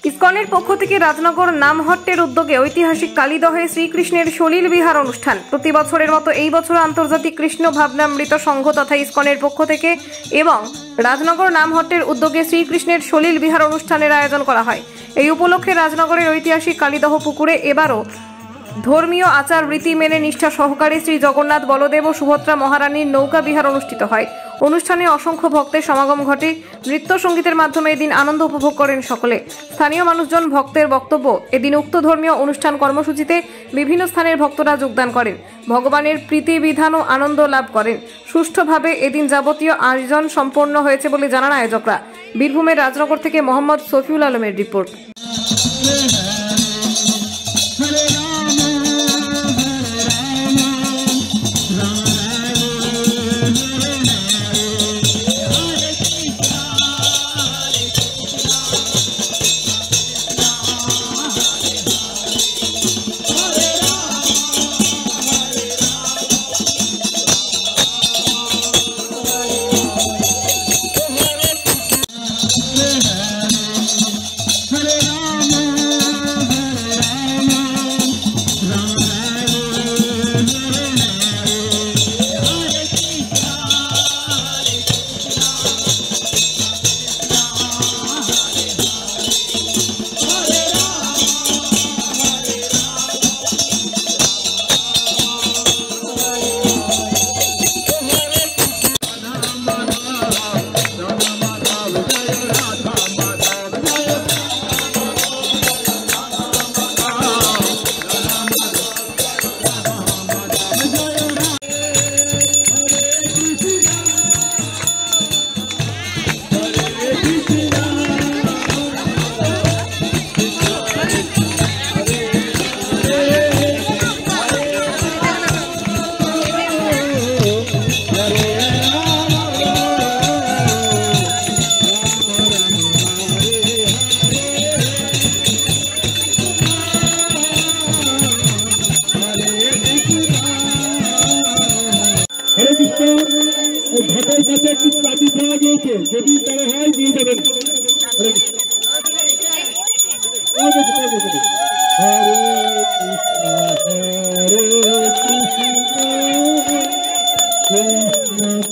ইসকনের পক্ষ থেকে রাজনগর নামহট্টের উদ্যোগে ঐতিহাসিক কালীদহে শ্রীকৃষ্ণের সলিল বিহার অনুষ্ঠান। প্রতি বছরের মতো এই বছর আন্তর্জাতিক কৃষ্ণ ভাবনামৃত সংঘ তথা ইসকনের পক্ষ থেকে এবং রাজনগর নামহট্টের উদ্যোগে শ্রীকৃষ্ণের সলিল বিহার অনুষ্ঠানের আয়োজন করা হয়। এই উপলক্ষে রাজনগরের ঐতিহাসিক কালীদহ পুকুরে এবারও ধর্মীয় আচার রীতি মেনে নিষ্ঠা সহকারে শ্রী জগন্নাথ বলদেব ও সুভদ্রা মহারানীর নৌকা বিহার অনুষ্ঠিত হয়। অনুষ্ঠানে অসংখ্য ভক্তের সমাগম ঘটে। নৃত্য সঙ্গীতের মাধ্যমে এদিন আনন্দ উপভোগ করেন সকলে। স্থানীয় মানুষজন, ভক্তের বক্তব্য, এদিন উক্ত ধর্মীয় অনুষ্ঠান কর্মসূচিতে বিভিন্ন স্থানের ভক্তরা যোগদান করেন, ভগবানের প্রীতি বিধান ও আনন্দ লাভ করেন। সুষ্ঠুভাবে এদিন যাবতীয় আয়োজন সম্পন্ন হয়েছে বলে জানান আয়োজকরা। বীরভূমের রাজনগর থেকে মোহাম্মদ শফিউল আলমের রিপোর্ট। ঘাটের কাছে একটি চাবি পাওয়া গিয়েছে, যদি তারা হয় দিয়ে যাবেন। হরে কৃষ্ণ হরে কৃষ্ণ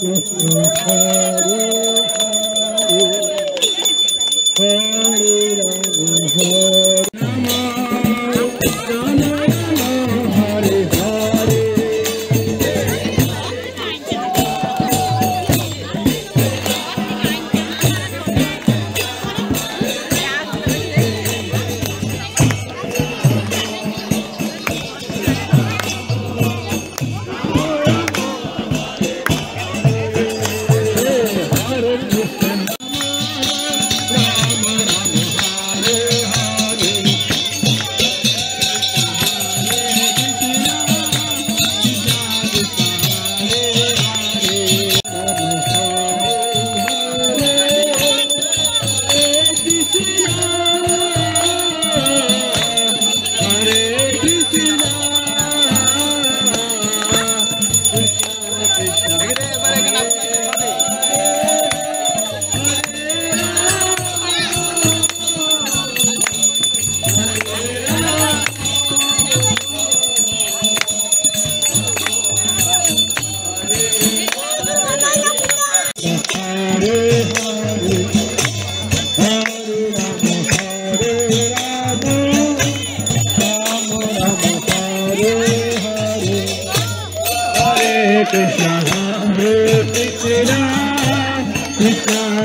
কৃষ্ণ হরে হরে রাম হরে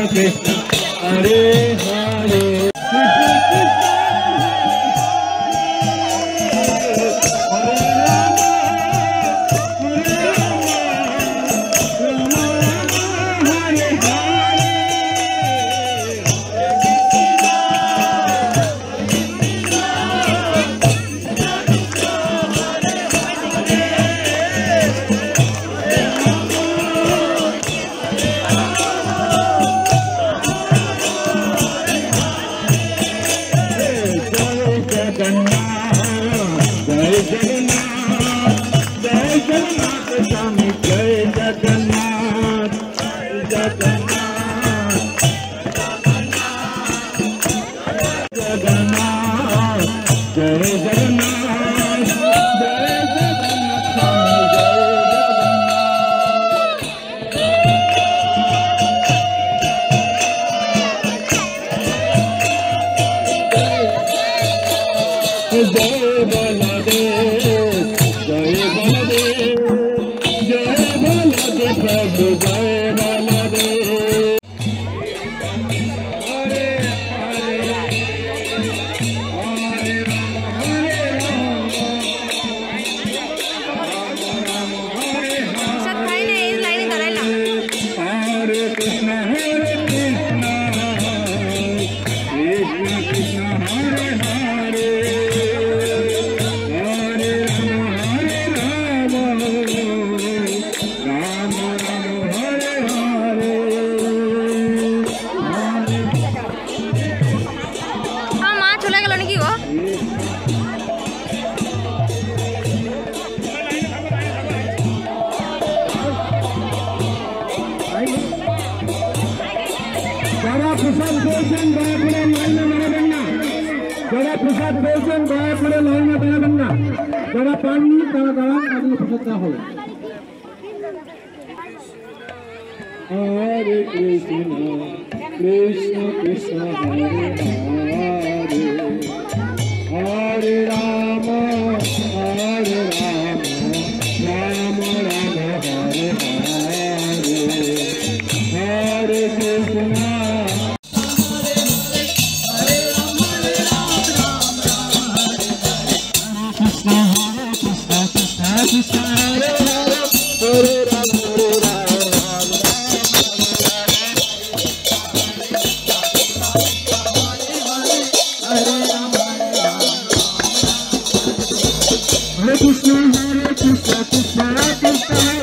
Krishna Hare Hare जगन्नाथ जय जगन्नाथ जय प्रसाद पेয়েছেন দয়া করে লাইনে দাঁড়াবেন না যারা পাননি তারা দাঁড়ান আগে প্রসাদ দেওয়া হবে হরে Krishna Krishna Krishna Hare Hare Hare Ram Ram Ram Hare Hare Hare Krishna Krishna Krishna Krishna